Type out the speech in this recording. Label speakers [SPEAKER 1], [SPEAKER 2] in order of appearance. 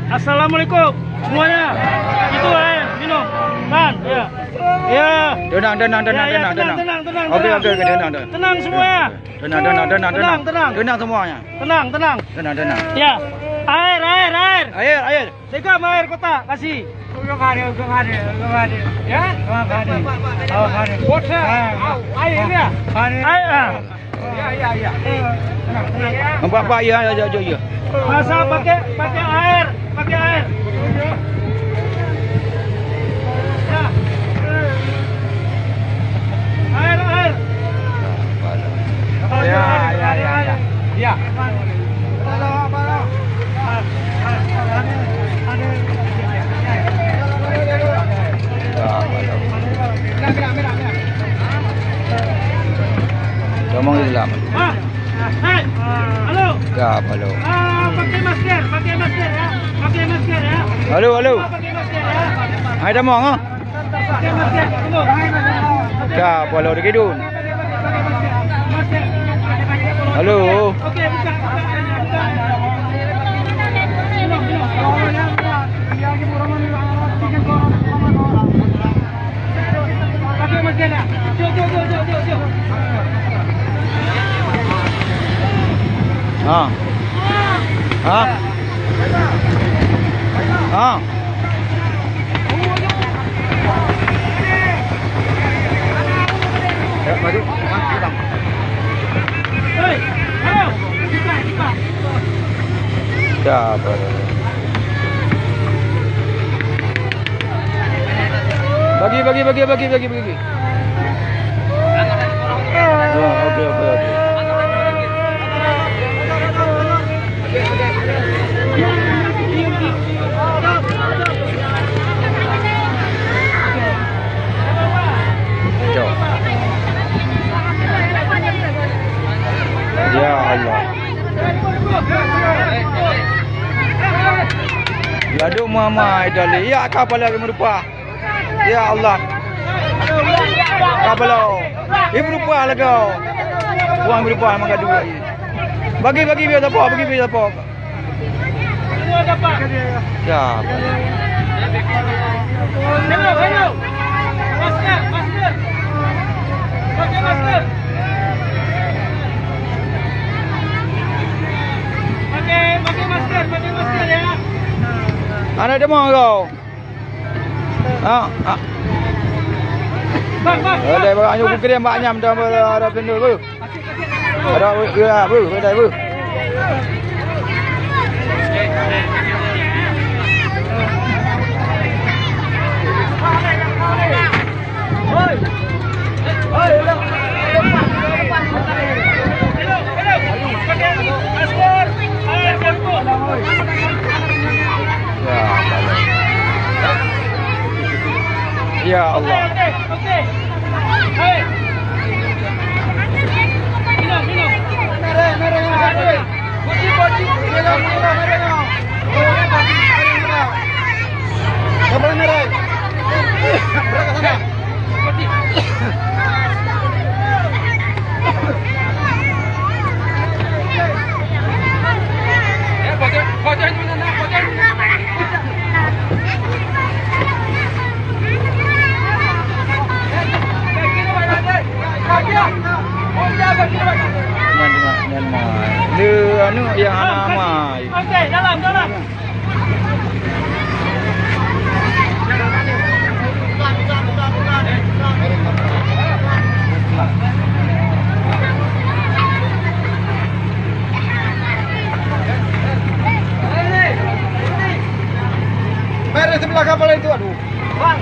[SPEAKER 1] Assalamualaikum semuanya. Itu air minum. Kan? Ya. Ya.
[SPEAKER 2] Tenang.
[SPEAKER 1] Tenang.
[SPEAKER 2] Oke, tenang.
[SPEAKER 1] Tenang semuanya.
[SPEAKER 2] Tenang semuanya.
[SPEAKER 1] Tenang.
[SPEAKER 2] Tenang.
[SPEAKER 1] Ya. Air.
[SPEAKER 2] Air.
[SPEAKER 1] Segam air kota kasih. Ya. Air. Ya.
[SPEAKER 2] Apa ya.
[SPEAKER 1] Masa pakai air. Ya. Air. Ya.
[SPEAKER 2] Ngomong Islam.
[SPEAKER 1] Halo.
[SPEAKER 2] Ya, halo.
[SPEAKER 1] Pakai masker ya.
[SPEAKER 2] Halo.
[SPEAKER 1] Pakai masker ya.
[SPEAKER 2] Ada mau ngah?
[SPEAKER 1] Pakai masker. Tunggu.
[SPEAKER 2] Ya, halo digidun. Halo.
[SPEAKER 1] Oke, buka. Pakai masker ya. Jom.
[SPEAKER 2] Ah. Ya, maju.
[SPEAKER 1] Hei, halo. Buka.
[SPEAKER 2] Ya, halo. Bagi. Oke. Ya Allah. Laduk mama idali. Ya kapal lagi merupa. Ya Allah. Kapal. Ibu rupa lagi. Buang berupa mengadu. Bagi biar apa?
[SPEAKER 1] Semua dapat.
[SPEAKER 2] Ya.
[SPEAKER 1] Hello. Masker. Pakai masker. Pakai masker ya.
[SPEAKER 2] Anak demo kau.
[SPEAKER 1] Bang.
[SPEAKER 2] Ada banyak bukiran banyak ada pendul bu. Ada ya bu, ada bu. Ya Allah.
[SPEAKER 1] Oke. Hai. Minum. Merah. Bodi. Merah. Apa merah? Berapa sana? Bodi. Ya, bocor mana?
[SPEAKER 2] Anu yang nama.
[SPEAKER 1] Oke, dalam.
[SPEAKER 2] Merah sebelah kapal itu, aduh.
[SPEAKER 1] Bang.